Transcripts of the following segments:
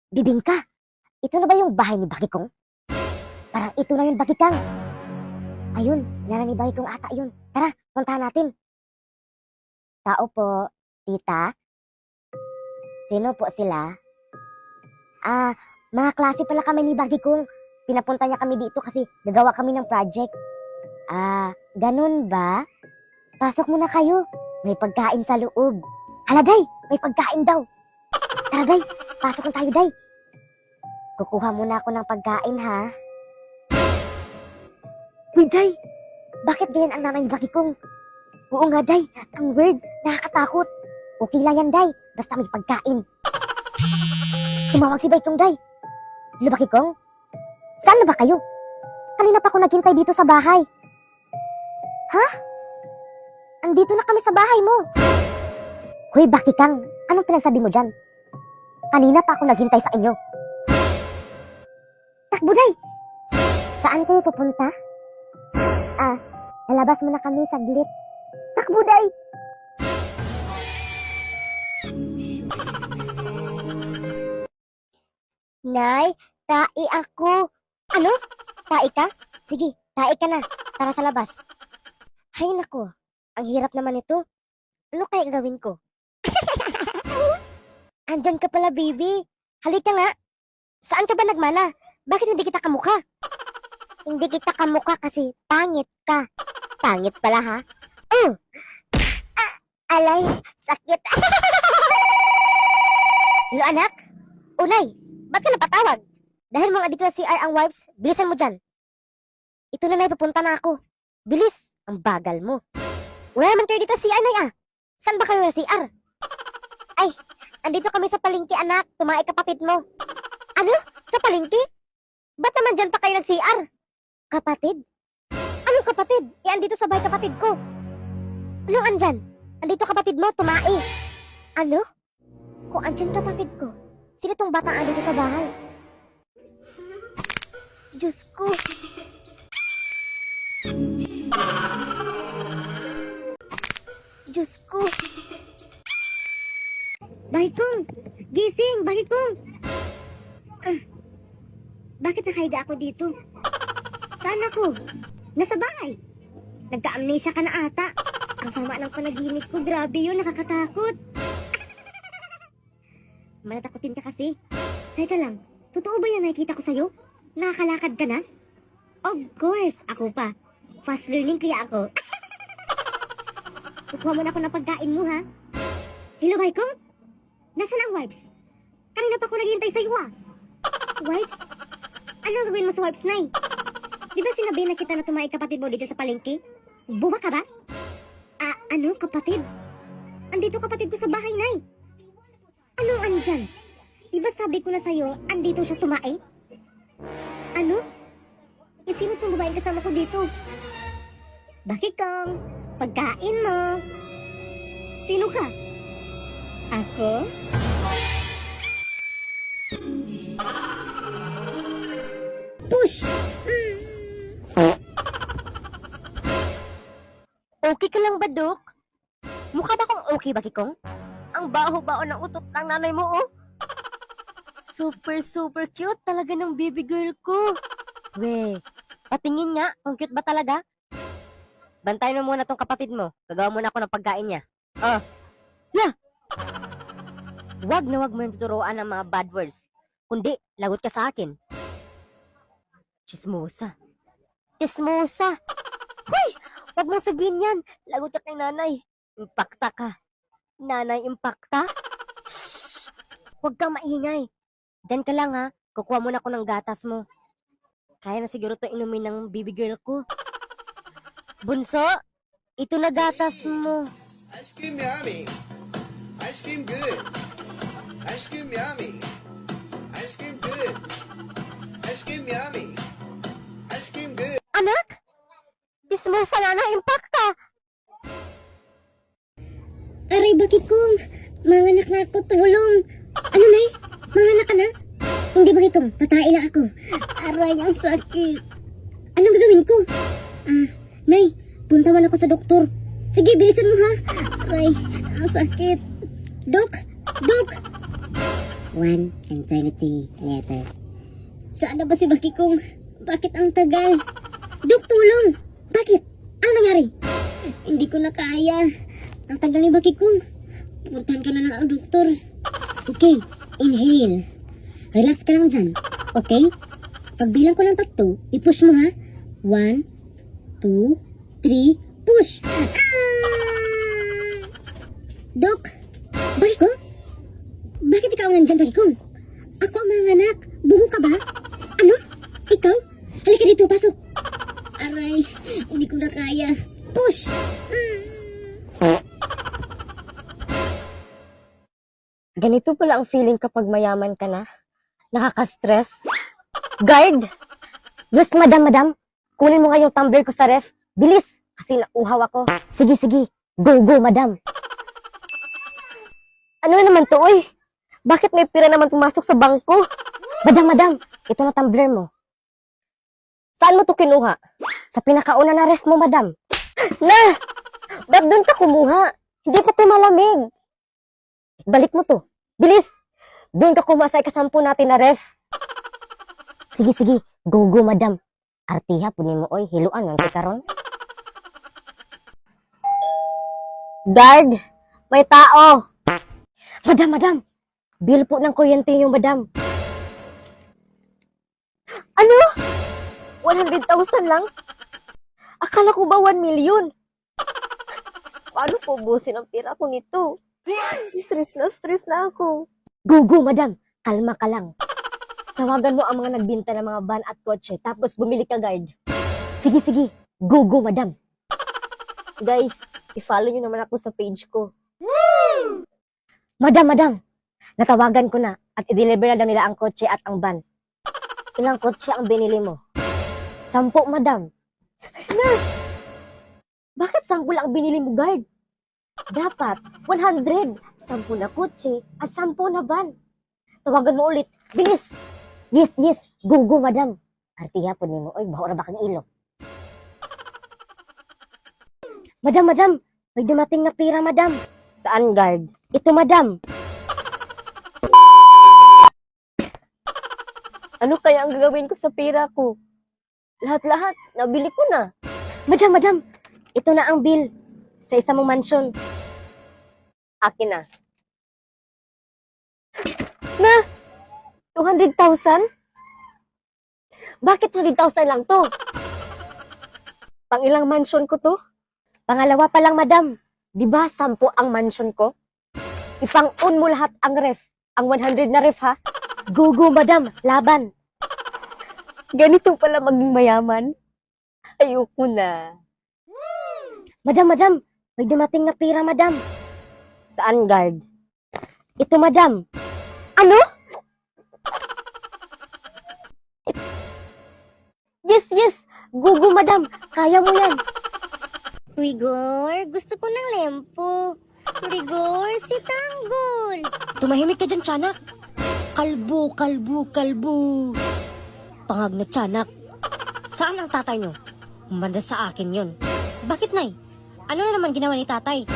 Bibingka, ito na ba yung bahay ni Bakikong? Parang ito na yung Bakikang. Ayun, yan ni Bakikong ata yun. Tara, puntahan natin. Tao po, tita. Sino po sila? Mga klase pala kami ni Bakikong. Pinapunta niya kami dito kasi gagawa kami ng project. Ganun ba? Pasok muna kayo. May pagkain sa loob. Hala, Day! May pagkain daw. Tara, Day! Pasok na tayo, Day! Kukuha muna ako ng pagkain, ha? Uy, Day! Bakit ganyan ang nanay ni Bakikong? Oo nga, Day. Ang weird. Nakakatakot. Okay lang yan, Day. Basta may pagkain. Tumawag si Bakikong, Day. Hello, Bakikong? Saan na ba kayo? Kanina pa ako naghintay dito sa bahay. Ha? Andito na kami sa bahay mo. Hoy, Bakikang, anong pinagsabi mo dyan? Kanina pa ako naghintay sa inyo. Takbo, Day! Saan kayo pupunta? Lalabas muna kami saglit. Takbo, Day! Nay, tai ako. Ano? Tai ka? Sige, tai ka na. Tara sa labas. Hay nako, ang hirap naman ito. Ano kaya gawin ko? Andyan ka pala, baby. Halika nga. Saan ka ba nagmana? Bakit hindi kita kamukha? Hindi kita kamukha kasi pangit ka. Pangit pala, ha? Alay, sakit. Hello, anak? Unay, ba't ka napatawag? Dahil mga dito sa CR ang wipes, bilisan mo dyan. Ito na, Nay, papunta na ako. Bilis, ang bagal mo. Wala naman kayo dito sa CR, Nay, ah. Saan ba kayo na CR? Ay, andito kami sa palengke, anak. Tumae kapatid mo. Ano? Sa palengke? Ba't naman dyan pa kayo nag-CR? Kapatid? Anong kapatid? Andito sa bahay kapatid ko. Anong andyan? Andito kapatid mo, tumae. Ano? Kung andyan kapatid ko, sino tong batang andito sa bahay? Diyos ko. Diyos ko. Bakikong! Gising! Bakikong! Bakit nakahiga ako dito? Saan ako? Nasa bahay. Nagka-amnesia ka na ata. Ang sama ng panaginip ko. Grabe yun, nakakatakot. Matatakotin ka kasi. Teka lang, totoo ba yan nakikita ko sa'yo? Nakakalakad ka na? Of course, ako pa. Fast learning kaya ako. Kukuha mo na ako ng pagkain mo, ha? Hello, Baikong? Nasaan ang wipes? Kanina pa ako naghihintay sa'yo, ah. Wipes? Ano ang gagawin mo sa wipes, Nay? Di ba sinabi na kita na tumae kapatid mo dito sa palengke? Buba ka ba? Ano, kapatid? Andito kapatid ko sa bahay, Nay. Ano andyan? Di ba sabi ko na sa'yo, andito siya tumae? Ano? Sino itong babaeng kasama ko dito? Bakikong, pagkain mo. Sino ka? Ako? Push! Okay ka lang ba, Dok? Mukha ba kong okay, Bakikong? Ang baho-baho ng utot ng nanay mo, oh. Super cute talaga ng baby girl ko. We, patingin nga kung cute ba talaga. Bantayan mo muna tong kapatid mo. Gagawa muna ako ng pagkain niya. Yeah. Wag na wag mo yung tuturuan ng mga bad words. Kundi, lagot ka sa akin. Chismosa. Chismosa. Hoy! Wag mong sabihin yan. Lagot ka kay nanay. Impakta ka. Nanay, impakta? Shhh! Huwag kang maingay. Diyan ka lang, ha. Kukuha muna ako ng gatas mo. Kaya na siguro to inumin ng baby girl ko. Bunso, ito na gatas mo. Ice cream yummy. Ice cream good. Ice cream yummy. Ice cream good. Ice cream yummy. Ice cream good. Anak? Dismosa na impakta. Aray, bakit kong? Manganak na ako, tulong. Ano, Nay? Manganak ka na? Hindi, bakit kong? Tatay lang ako. Aray, ang sakit. Anong gagawin ko? Nay, puntawan ako sa doktor. Sige, bilisan mo, ha? Aray, ang sakit. Dok! 1 eternity later. Saan na ba si Bakikong? Bakit ang tagal? Dok, tulong! Bakit? Ano nangyari? Hindi ko na kaya. Ang tagal ni Bakikong. Puntahan ka na lang ang doktor. Okay, inhale. Relax ka lang dyan. Okay? Pagbilang ko ng 3, i-push mo ha. 1, 2, 3, push! Dok, Bakikong? Bakit ikaw nandyan, Bakikong? Ako ang mga anak. Bubo ka ba? Ano? Ikaw? Halika dito, pasok. Aray, hindi ko na kaya. Push! Ganito pala ang feeling kapag mayaman ka na. Nakaka-stress. Guard! Yes, madam. Kunin mo nga yung tumbler ko sa ref. Bilis! Kasi nauhaw ako. Sige. Go, madam. Ano na naman to, oy? Bakit may pira naman pumasok sa bangko? Madam. Ito na tumbler mo. Saan mo to kinuha? Sa pinakauna na ref mo, madam. Na! Ba't doon ka kumuha? Hindi pa to malamig. Balik mo to. Bilis! Doon ka kumuha sa ikasampu natin na ref. Sige. Go, madam. Artiha, punin mo, oy. Hiluan ng kikaron. Guard! May tao! Madam. Bill po ng kuryente yung madam. Ano? 100,000 lang? Akala ko ba 1 million? Paano po busin ang pera ko nito? Stress na ako. Go, madam. Kalma ka lang. Tawagan mo ang mga nagbinta ng mga van at kotse, tapos bumili ka, guard. Sige. Go, madam. Guys, i-follow nyo naman ako sa page ko. Madam. Natawagan ko na at i-deliver na daw nila ang kotse at ang van. Ilang kotse ang binili mo? 10, madam. Na! Bakit 10 lang ang binili mo, guard? Dapat 100. 10 na kotse at 10 na van. Tawagan mo ulit. Bilis! Yes. Go, madam. Artiha po ni mo. Oy, baho na ba kang ilo? Madam. May dumating na pira, madam. Saan, guard? Ito, madam. Ano kaya ang gagawin ko sa pira ko? Lahat, nabili ko na. Madam. Ito na ang bill sa isang mong mansion. Akin na. Na! 200,000? Bakit 100,000 lang to? Pangilang mansion ko to? Pangalawa pa lang, madam. Di ba 10 ang mansion ko? Ipang-on mo lahat ang ref. Ang 100 na ref, ha? Go, madam. Laban. Ganito pala maging mayaman. Ayoko na. Madam. May dumating na pira, madam. Saan, guard? Ito, madam. Ano? Yes. Go, madam. Kaya mo yan. Rigor, gusto ko ng lempo. Rigor, si Tanggol. Tumahimik ka dyan, tiyanak. Kalbo. Pangag na tiyanak. Saan ang tatay nyo? Umanda sa akin yun. Bakit, nay? Ano na naman ginawa ni tatay?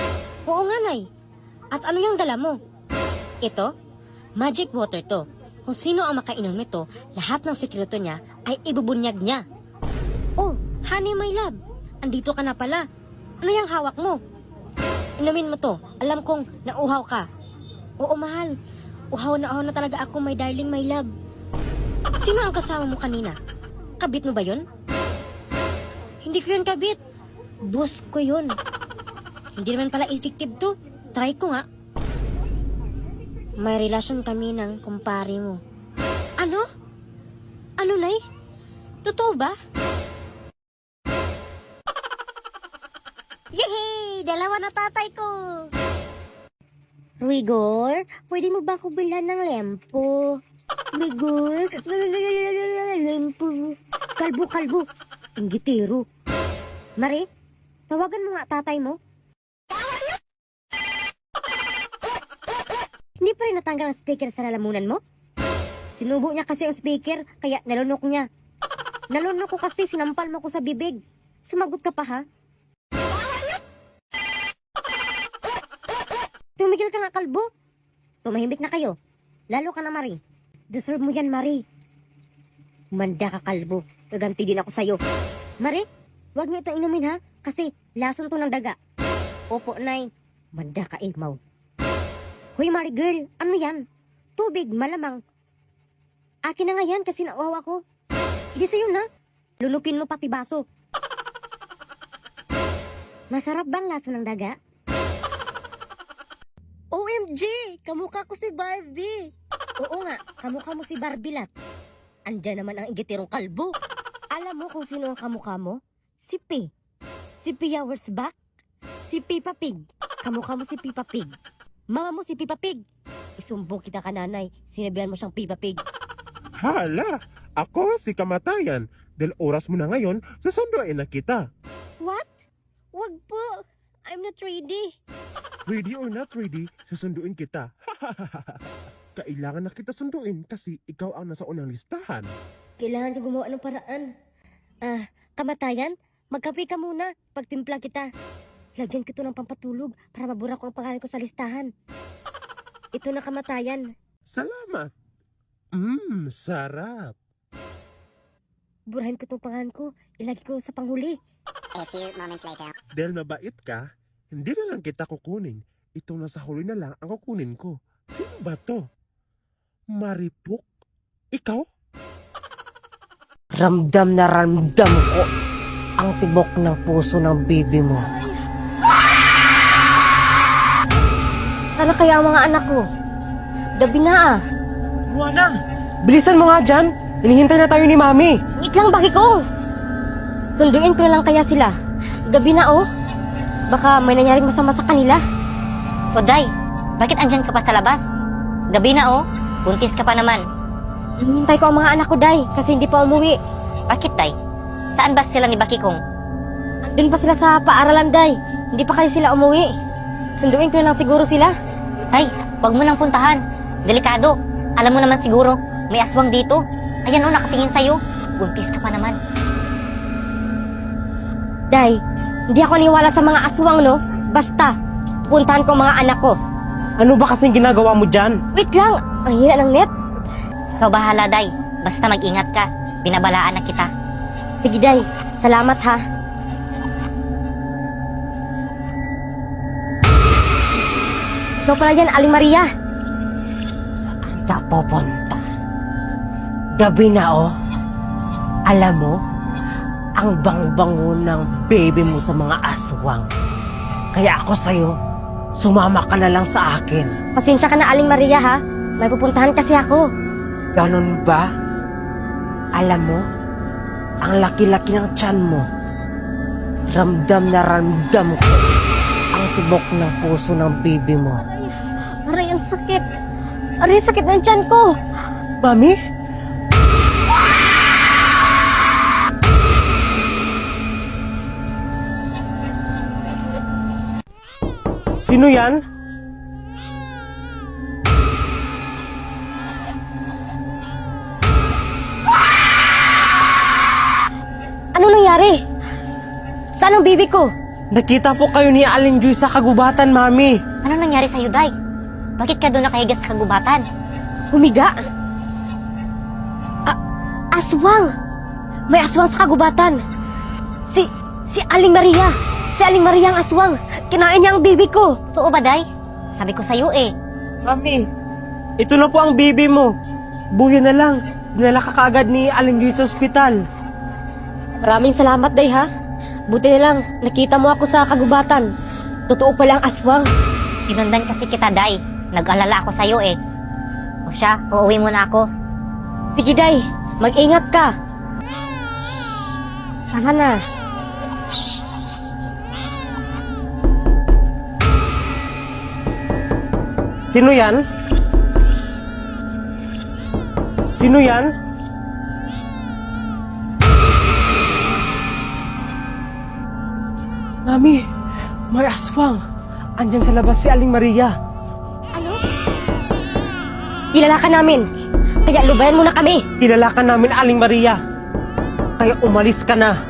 Oo nga, nay. At ano yung dala mo? Ito? Magic water to. Kung sino ang makainom nito, lahat ng sekreto niya ay ibubunyag niya. Oh, honey my love. Andito ka na pala. Ano yung hawak mo? Inumin mo to. Alam kong nauhaw ka. Oo, mahal. Uhaw na talaga ako, my darling, my love. Sino ang kasama mo kanina? Kabit mo ba yun? Hindi ko yun kabit. Boss ko yun. Hindi naman pala effective to. Try ko nga. May relasyon kami ng kumpare mo. Ano? Ano, nay? Totoo ba? Yehey! Dalawa na tatay ko! Rigor, pwede mo ba ako bilhan ng lempo? Rigor, lempo. Kalbo. Inggitero. Mari, tawagan mo nga tatay mo. Hindi pa rin natanggal ang speaker sa lalamunan mo? Sinubo niya kasi ang speaker, kaya nalunok niya. Nalunok ko kasi sinampal mo ko sa bibig. Sumagot ka pa, ha? Tumigil ka nga, kalbo. Tumahimik na kayo. Lalo ka na, Mari. Deserve mo yan, Mari. Manda ka, kalbo. Gaganti din ako sa'yo. Mari, wag niyo ito inumin ha, kasi lason to ng daga. Opo, Nay. Manda ka, Imaw. Hoy, Mari girl, ano yan? Tubig, malamang. Akin na nga yan kasi nauwaw ako. Hindi sa'yo na. Lulukin mo pati baso. Masarap bang laso ng daga? OMG! Kamukha ko si Barbie! Oo nga, kamukha mo si Barbilat. Andyan naman ang igitirong kalbo. Alam mo kung sino ang kamukha mo? Si P. Si Pia Wurzbach. Si Peppa Pig. Kamukha mo si Peppa Pig. Mama mo si Peppa Pig. Isumbong kita ka, nanay. Sinabihan mo siyang Peppa Pig. Hala, ako si Kamatayan. Dahil oras mo na ngayon, susunduin na kita. What? Wag po. I'm not ready. Ready or not ready, susunduin kita. Kailangan na kita sunduin kasi ikaw ang nasa unang listahan. Kailangan ka gumawa ng paraan. Kamatayan, magkape ka muna. Pagtimpla kita. Lagyan ko ito ng pampatulog para mabura ko ang pangalan ko sa listahan. Ito na, Kamatayan. Salamat. Sarap. Burahin ko itong pangalan ko. Ilagay ko sa panghuli. A few moments later. Dahil mabait ka, hindi na lang kita kukunin. Itong nasa huli na lang ang kukunin ko. Sino ba to? Maripok? Ikaw? Ramdam na ramdam ko ang tibok ng puso ng bibi mo. Sana kaya ang mga anak ko? Gabi na Juana, bilisan mo nga dyan. Hinihintay na tayo ni Mami. Wait lang, baki ko! Sunduin ko na lang kaya sila. Gabi na Baka may nangyaring masama sa kanila. Day, bakit andyan ka pa sa labas? Gabi na buntis ka pa naman. Hinihintay ko ang mga anak ko, Day, kasi hindi pa umuwi. Bakit, Day? Saan ba sila ni Bakikong? Andun pa sila sa paaralan, Day. Hindi pa kasi sila umuwi. Sunduin ko na lang siguro sila. Day, wag mo nang puntahan. Delikado. Alam mo naman siguro, may aswang dito. Ayan nakatingin sa'yo. Buntis ka pa naman. Day, hindi ako niwala sa mga aswang, no? Basta, puntahan ko ang mga anak ko. Ano ba kasing ginagawa mo dyan? Wait lang, ang hina ng net. Ikaw bahala, Day. Basta mag-ingat ka. Binabalaan na kita. Sige, Day. Salamat, ha. Ikaw pala yan, Aling Maria. Saan ka pupunta? Gabi na Alam mo, ang bang-bango ng baby mo sa mga aswang. Kaya ako sa'yo, sumama ka na lang sa akin. Pasensya ka na, Aling Maria, ha. May pupuntahan kasi ako. Ganon ba? Alam mo, ang laki-laki ng tiyan mo. Ramdam na ramdam ko ang tibok ng puso ng baby mo. Aray, ang sakit. Aray, sakit ng tiyan ko. Mami? Sino yan? Ano nangyari? Saan ang bibi ko? Nakita po kayo ni Aling Joy sa kagubatan, Mami. Ano nangyari sa'yo, Day? Bakit ka doon nakahiga sa kagubatan? Humiga? Aswang! May aswang sa kagubatan. Si Aling Maria. Si Aling Maria ang aswang. Kinain niya ang bibi ko. Totoo ba, Day? Sabi ko sa'yo Mami, ito na po ang baby mo. Buhay na lang. Dinala ka kaagad ni Aling Joy sa ospital. Maraming salamat, Day, ha? Buti na lang, nakita mo ako sa kagubatan. Totoo pala ang aswang. Sinundan kasi kita, Day. Nag-alala ako sa'yo O siya, uuwi muna ako. Sige, Day. Mag-ingat ka. Tara na. Sino yan? Sino yan? Mami, may aswang. Andyan sa labas si Aling Maria. Kilala ka namin. Kaya lubayan mo na kami. Tinalakan namin Aling Maria. Kaya umalis ka na.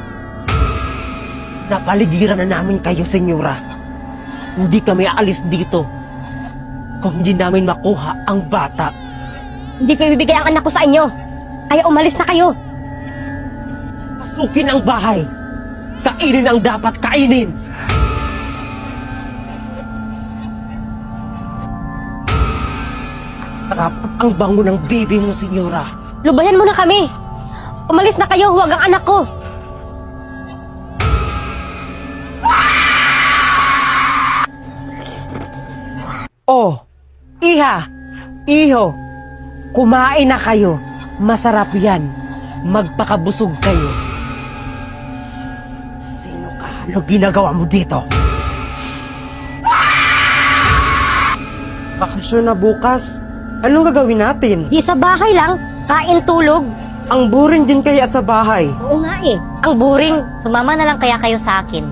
Napaligiran na namin kayo, senyora. Hindi kami aalis dito kung hindi namin makuha ang bata. Hindi ko ibibigay ang anak ko sa inyo. Kaya umalis na kayo. Pasukin ang bahay. Kainin ang dapat kainin. Ang sarap at ang bango ng baby mo, senyora. Lubayan mo na kami. Umalis na kayo, huwag ang anak ko. Oh, iha, iho, kumain na kayo. Masarap yan. Magpakabusog kayo. Sino ka? Ano ginagawa mo dito? Bakasyon na bukas. Anong gagawin natin? Di sa bahay lang, kain tulog. Ang boring din kaya sa bahay. Oo nga eh, ang boring. Sumama na lang kaya kayo sa akin.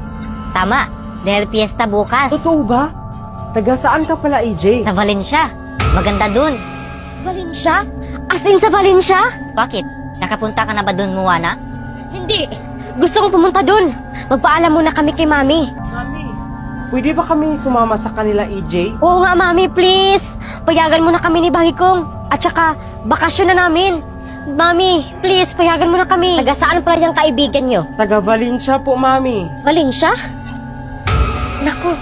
Tama, dahil piyesta bukas. Totoo ba? Taga saan ka pala, AJ? Sa Valencia. Maganda dun. Valencia? As in sa Valencia? Bakit? Nakapunta ka na ba dun, Moana? Hindi. Gusto kong pumunta dun. Magpaalam muna kami kay Mami. Mami, pwede ba kami sumama sa kanila, AJ? Oo nga, Mami, please. Payagan mo na kami ni Bagikong. At saka, bakasyon na namin. Mami, please, payagan mo na kami. Taga saan pala yung kaibigan nyo? Taga Valencia po, Mami. Valencia? Naku.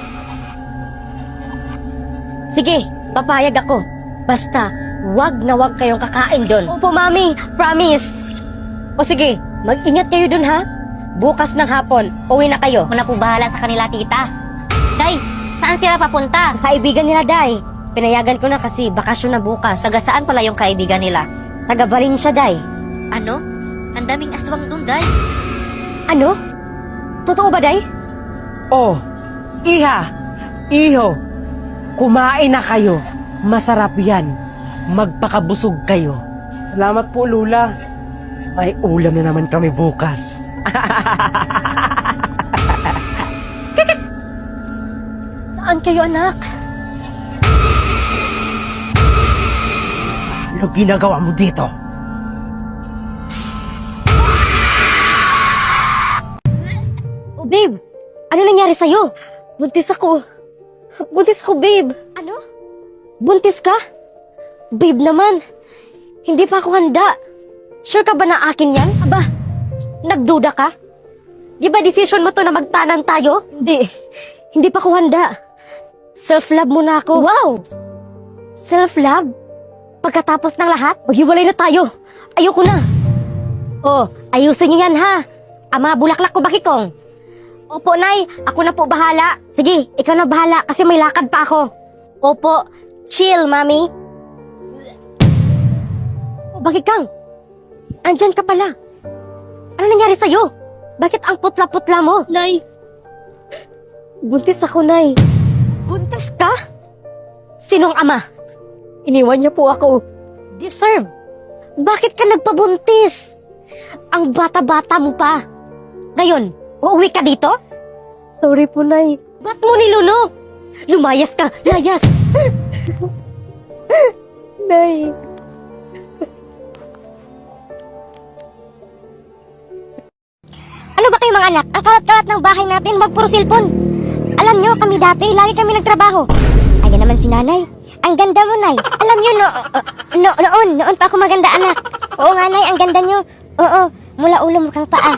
Sige, papayag ako. Basta, wag na wag kayong kakain doon. Opo, Mami. Promise. O sige, mag-ingat kayo doon, ha? Bukas ng hapon, uwi na kayo. Ako na po bahala sa kanila, tita. Day, saan sila papunta? Sa kaibigan nila, Day. Pinayagan ko na kasi bakasyon na bukas. Taga saan pala yung kaibigan nila? Taga Valencia, Day. Ano? Ang daming aswang dun, Day. Ano? Totoo ba, Day? Oh, iha, iho, kumain na kayo. Masarap yan. Magpakabusog kayo. Salamat po, Lula. May ulam na naman kami bukas. Saan kayo, anak? Ano ginagawa mo dito? Oh, babe. Ano nangyari sa'yo? Buntis ako. Buntis ako, babe. Ano? Buntis ka? Babe naman. Hindi pa ako handa. Sure ka ba na akin yan? Aba, nagduda ka? Di ba decision mo to na magtanan tayo? Hindi. Hindi pa ako handa. Self-love muna ako. Wow! Self-love? Pagkatapos ng lahat, maghiwalay na tayo. Ayoko na. Oh, ayusin niyo yan, ha? Ama, bulaklak ko, Bakikong. Opo, Nay. Ako na po bahala. Sige, ikaw na bahala kasi may lakad pa ako. Opo. Chill, Mami. Oh, Bakikang. Andyan ka pala. Ano nangyari sa'yo? Bakit ang putla-putla mo? Nay. Buntis ako, Nay. Buntis ka? Sinong ama? Iniwan niya po ako. Deserve. Bakit ka nagpabuntis? Ang bata-bata mo pa. Ngayon, uuwi ka dito? Sorry po, Nay. Ba't mo nilunok? Lumayas ka! Layas! Nay. Ano ba kayo mga anak? Ang kalat-kalat ng bahay natin, wag puro cellphone. Alam nyo, kami dati, lagi kami nagtrabaho. Ayan naman si nanay. Ang ganda mo, Nay. Alam nyo, noon pa ako maganda, anak. Oo nga, Nay, ang ganda nyo. Oo, mula ulo mo kang paa.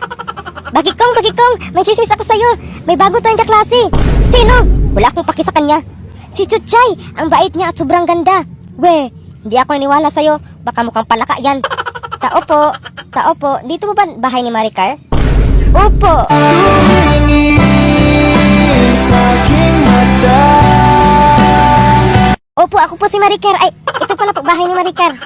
Bagikong, may chismis ako sa'yo. May bago tayong kaklase. Sino? Wala akong paki sa kanya. Si Chuchay, ang bait niya at sobrang ganda. We, hindi ako naniwala sa'yo. Baka mukhang palaka yan. Tao po. Dito mo ba bahay ni Maricar? Opo. Opo, ako po si Maricar. Ay, ito pala po bahay ni Maricar.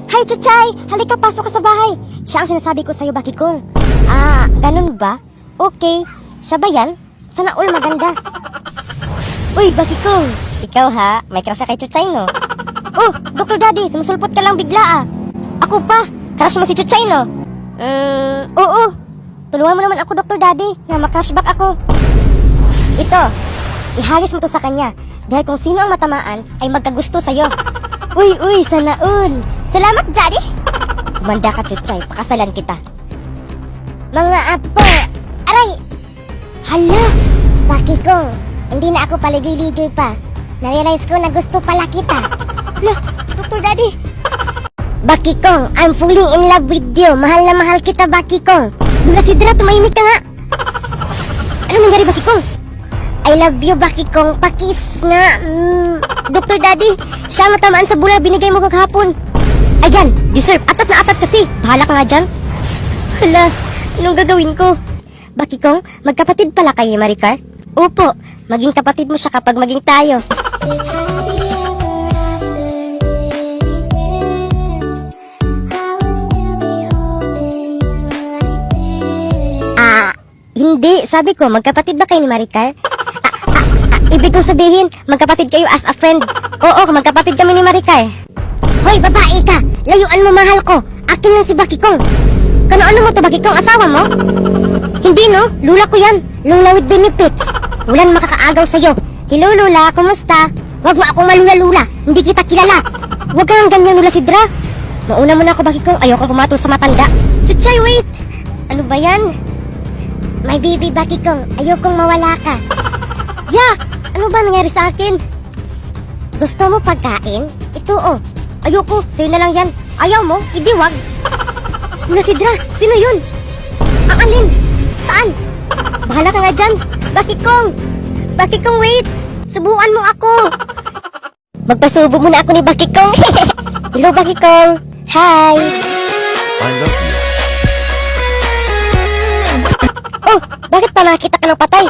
Hi, Chuchay! Halika, pasok ka sa bahay. Siya ang sinasabi ko sa'yo, Bakikong. Ah, ganun ba? Okay. Siya ba yan? Sana all maganda. Uy, Bakikong. Ikaw ha, may crush kay Chuchay, no? Oh, Dr. Daddy, sumusulpot ka lang bigla ah. Ako pa, crush mo si Chuchay, no? Oo. Tulungan mo naman ako, Dr. Daddy, na makrush back ako. Ito, ihagis mo to sa kanya. Dahil kung sino ang matamaan, ay magkagusto sa'yo. Uy, sana all. Salamat, Daddy. Kumanda ka, Chuchay, pakasalan kita. Mga apo, aray! Hala, Bakikong, hindi na ako paligoy-ligoy pa. Narealize ko na gusto pala kita. Lah, Dr. Daddy. Baki Kong, I'm falling in love with you. Mahal na mahal kita, Baki Kong. Lula Sidra, tumahimik ka nga. Ano nangyari, Baki Kong? I love you, Baki Kong. Pakis nga. Dr. Daddy, siya ang matamaan sa bula binigay mo kaghapon. Ayan, deserve. Atat na atat kasi. Bahala ka nga dyan. Hala, anong gagawin ko? Baki Kong, magkapatid pala kayo ni Maricar? Opo, maging kapatid mo siya kapag maging tayo. Hindi. Sabi ko, magkapatid ba kayo ni Maricar? Ibig kong sabihin, magkapatid kayo as a friend. Oo, magkapatid kami ni Maricar. Hoy, babae ka! Layuan mo, mahal ko! Akin lang si Baki Kong. Ano mo to, Baki Kong? Asawa mo? Hindi, no? Lula ko yan. Lula with benefits. Walang makakaagaw sa'yo. Hello, Lula. Kumusta? Huwag mo akong malula-lula. Hindi kita kilala. Huwag kang ganyan, Lula Sidra. Mauna mo na ako, Baki Kong. Ayokong pumatol sa matanda. Chuchay, wait! Ano ba yan? My baby, Baki Kong, ayokong mawala ka. Yak! Ano ba nangyari sa akin? Gusto mo pagkain? Ito oh. Ayoko, sa'yo na lang yan. Ayaw mo? Idi wag. Lula Sidra, sino yun? Ang alin? Saan? Bahala ka nga dyan. Baki Kong! Baki Kong, wait! Subuan mo ako! Magpasubo muna ako ni Baki Kong. Hello, Baki Kong. Hi! I love you. Oh, bakit pa nakakita ka ng patay?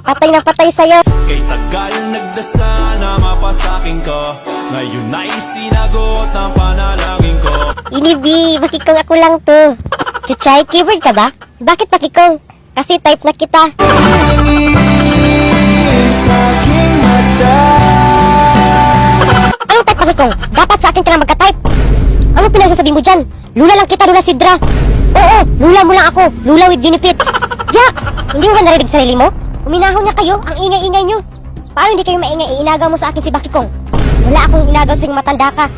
Patay na patay sa'yo. Kay tagal nagdasal na mapasakin ko. Ngayon ay sinagot ng panalangin ko. Inibi, Baki Kong, ako lang to. Chuchay, keyword ka ba? Bakit Baki Kong? Kasi type na kita. Anong type, Baki Kong? Dapat sa akin ka na magka-type. Anong pinagsasabi mo dyan? Lula lang kita, Lula Sidra. Oo, lula mo lang ako. Lula with benefits. Yak! Hindi mo ba narinig sarili mo? Uminahon niya kayo, ang ingay-ingay nyo. Paano hindi kayo maingay? Iinagaw mo sa akin si Baki Kong. Wala akong inagaw sa'yo, matanda ka.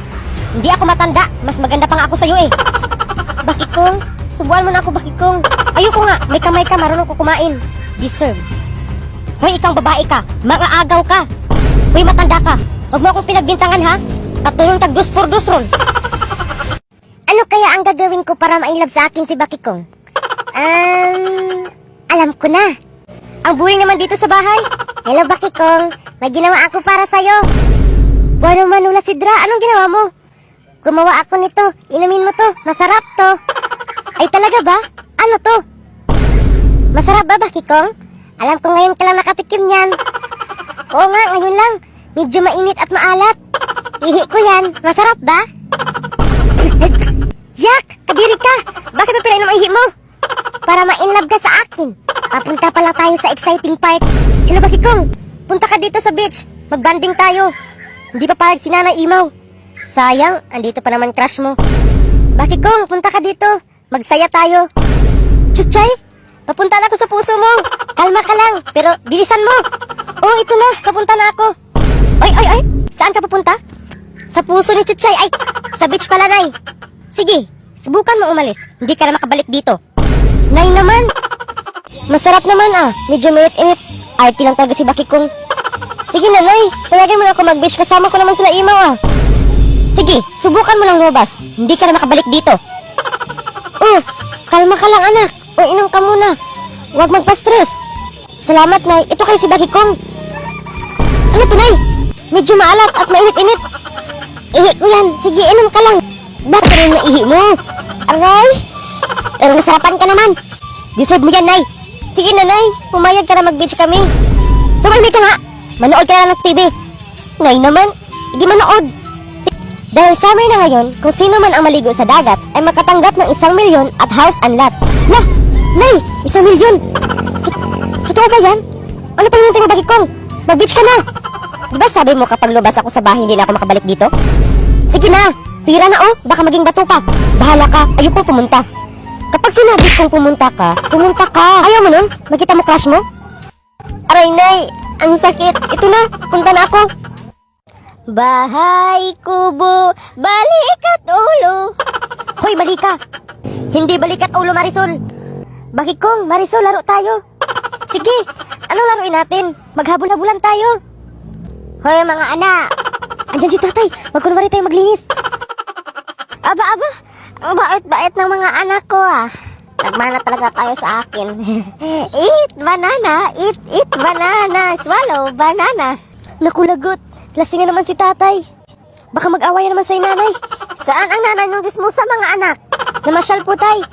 Hindi ako matanda, mas maganda pa nga ako sa'yo eh. Baki Kong, subuan mo na ako, Baki Kong. Ayoko nga, may kamay ka, marunong ko kumain. Deserve. Hoy, ikang babae ka, mga agaw ka. Hoy, matanda ka, huwag mo akong pinagbintangan ha. Katulong tag-dus-por-dus ron. Ano kaya ang gagawin ko para ma-inlove sa akin si Baki Kong? Alam ko na. Ang buhay naman dito sa bahay. Hello, Baki Kong. May ginawa ako para sa'yo. Bueno, Manula Sidra, anong ginawa mo? Gumawa ako nito. Inumin mo to. Masarap to. Ay, talaga ba? Ano to? Masarap ba, Baki Kong? Alam ko ngayon ka lang nakatikim yan. Oo nga, ngayon lang. Medyo mainit at maalat. Ihi ko yan. Masarap ba? Yak! Kadiri ka! Bakit mo pinainom ang ihi mo? Para ma-inlove ka sa akin. Papunta pala tayo sa exciting part. Hello, Baki Kong. Punta ka dito sa beach. Magbanding tayo. Hindi pa parang si Nanay Imaw. Sayang, andito pa naman crush mo. Baki Kong, punta ka dito. Magsaya tayo. Chuchay, papunta na ako sa puso mo. Kalma ka lang, pero bilisan mo. Oh, ito na. Papunta na ako. Ay. Saan ka papunta? Sa puso ni Chuchay. Ay, sa beach pala, Nay. Sige, subukan mo umalis. Hindi ka na makabalik dito. Nay naman. Masarap naman ah. Medyo mainit-init. Arty lang talaga si Baki Kong. Sige na, Nay. Payagan mo na ako mag-beach. Kasama ko naman sila Imaw ah. Sige, subukan mo lang lumabas. Hindi ka na makabalik dito. Oh, kalma ka lang anak. O inom ka muna. Huwag magpa-stress. Salamat, Nay. Ito kay si Baki Kong. Ano to, Nay? Medyo maalat at mainit-init. Ihi ko yan. Sige, inom ka lang. Ba't ka rin naihi mo? Aray! Pero nasarapan ka naman. Deserve mo yan, Nay. Sige na, Nay. Pumayag ka na mag-beach kami. Tumahimik ka nga. Manood ka na ng TV. Nay naman. Hindi manood. Dahil summer na ngayon, kung sino man ang maligo sa dagat ay makatanggap ng 1 milyon at house and lot. Na! Nay! 1 milyon! Totoo ba yan? Ano pa yung Baki Kong? Mag-beach ka na! Diba sabi mo kapag lubas ako sa bahay hindi na ako makabalik dito? Sige na! Pira na oh! Baka maging bato pa! Bahala ka! Ayokong pumunta! Kapag sinabi kong pumunta ka, pumunta ka! Ayaw mo nun? Makita mo crush mo? Aray, Nay! Ang sakit! Ito na! Punta na ako! Bahay, kubo, balikat ulo. Hoy, mali ka. Hindi balikat ulo, Marisol. Baki Kong, Marisol, laro tayo. Sige, anong laruin natin? Maghabol-habulan tayo. Hoy, mga anak. Andyan si tatay. Magkunwari tayo maglinis. Aba, ang bait-bait ng mga anak ko ah. Nagmana talaga kayo sa akin. Eat banana, eat banana, swallow banana. Naku, lagot. Lasing na naman si tatay. Baka mag-away naman sa nanay. Saan ang nanay ng Diyos mo sa mga anak? Namasyal po tay.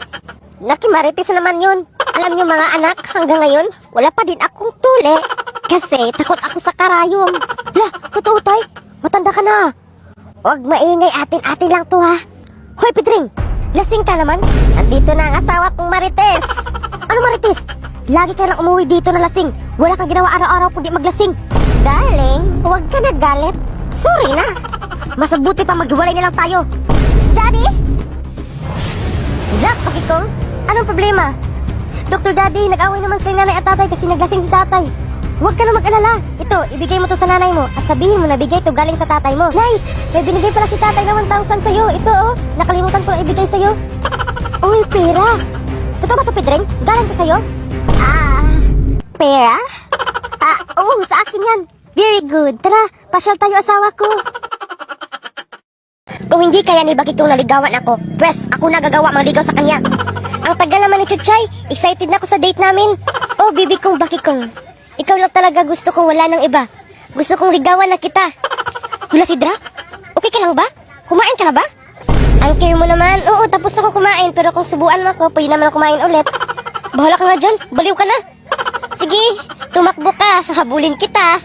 Nakimaritis naman yun. Alam niyo mga anak, hanggang ngayon, wala pa din akong tuli. Kasi takot ako sa karayom. Lah, totoo tay. Matanda ka na. Huwag maingay, atin-atin lang to ha. Hoy, Pedring! Lasing ka naman? Nandito na ang asawa kong Marites. Ano Marites? Lagi ka lang umuwi dito na lasing. Wala kang ginawa araw-araw kundi maglasing. Darling, huwag ka nagalit. Sorry na. Mas mabuti pa maghiwalay na lang tayo. Daddy? Zach, pakikong. Anong problema? Dr. Daddy, nag-away naman sa nanay at tatay kasi naglasing si tatay. Huwag ka na mag-alala. Ito, ibigay mo to sa nanay mo at sabihin mo na bigay to galing sa tatay mo. Nay, may binigay pala si tatay na 1,000 sa'yo. Ito oh, nakalimutan ko lang ibigay sa'yo. Uy, pera. Totoo ba to, Pedring? Galing to sa'yo? Pera? Oo, sa akin yan. Very good. Tara, pasyal tayo asawa ko. Kung hindi kaya ni Bakikong naligawan ako, pwes ako nagagawa mangligaw sa kanya. Ang tagal naman ni Chuchay, excited na ako sa date namin. Oh, bibi kong Bakikong. Ikaw lang talaga gusto kong wala ng iba. Gusto kong ligawan na kita. Hula si Dra? Okay ka lang ba? Kumain ka na ba? Ang care mo naman. Oo, tapos na ako kumain. Pero kung subuan mo ako, pwede naman ako kumain ulit. Bahala ka nga dyan. Baliw ka na. Sige, tumakbo ka. Habulin kita.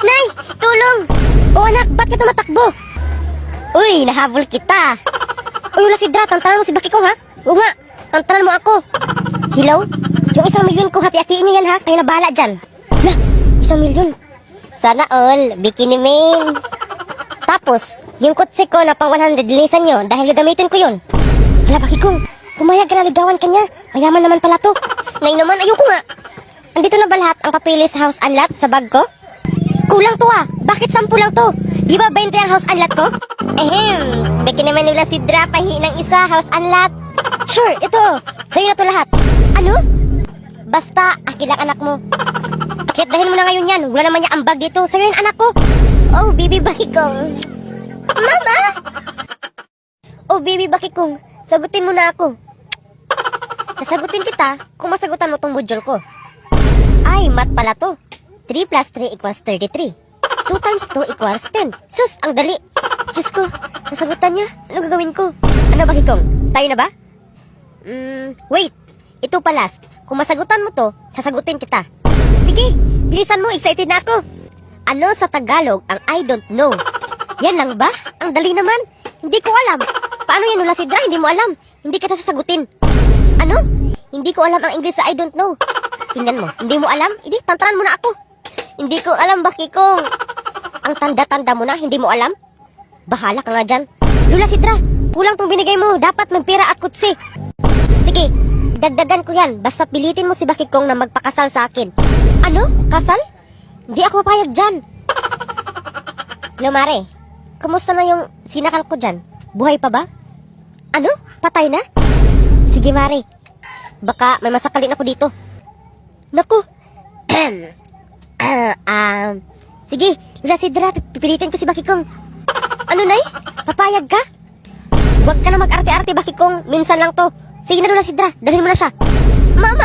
Nay, tulong. O anak, ba't ka tumatakbo? Uy, nahabol kita. Uy, Hula si Dra, tantanan mo si Bakikong ha? Oo nga, tantanan mo ako. Hello? Yung 1 milyon ko, hati-hatiin niyo yan ha. Kayo na bahala dyan. Lah, 1 milyon. Sana all, bikini main. Tapos, yung kutsi ko na pang 100, linisan nyo dahil gagamitin ko yun. Hala, Bakikong, pumayag ka na ligawan kanya. Mayaman naman pala to. Ngayon naman, ayoko nga. Andito na ba lahat ang papeles sa house and lot sa bag ko? Kulang to ah. Bakit 10 lang to? Di ba 20 ang house and lot ko? Bikini naman nila si Dra, pahi ng isa, house and lot. Sure, ito. Sa'yo na to lahat. Ano? Basta, akin lang anak mo. Kahit dahil mo na ngayon yan, wala naman niya ang bag dito. Sa'yo yung anak ko. Oh, baby Bakikong. Mama! Oh, baby Bakikong, sagutin mo na ako. Sasagutin kita kung masagutan mo tong module ko. Ay, math pala to. 3 plus 3 equals 33. 2 times 2 equals 10. Sus, ang dali. Diyos ko, nasagutan niya. Ano gagawin ko? Ano Bakikong? Tayo na ba? Wait. Ito pa last. Kung masagutan mo to, sasagutin kita. Sige, bilisan mo, excited na ako. Ano sa Tagalog ang I don't know? Yan lang ba? Ang dali naman. Hindi ko alam. Paano yan, Hula si Dra? Hindi mo alam. Hindi kita sasagutin. Ano? Hindi ko alam ang English sa I don't know. Tingnan mo, hindi mo alam? Hindi, tantaran mo na ako. Hindi ko alam, Bakikong. Ang tanda-tanda mo na, hindi mo alam? Bahala ka nga dyan. Hula si Dra, kulang tong binigay mo. Dapat may pera at kutsi. Sige, dagdagan ko yan. Basta pilitin mo si Bakikong na magpakasal sa akin. Ano? Kasal? Hindi ako papayag dyan. Hello, Mare. Kumusta na yung sinakal ko dyan? Buhay pa ba? Ano? Patay na? Sige, Mare. Baka may masakalin ako dito. Naku. Sige, Hula si Dra, pipilitin ko si Bakikong. Ano, Nay? Papayag ka? Huwag ka na mag-arte-arte, Bakikong. Minsan lang to. Sige na, Hula si Dra, dalhin mo na siya. Mama!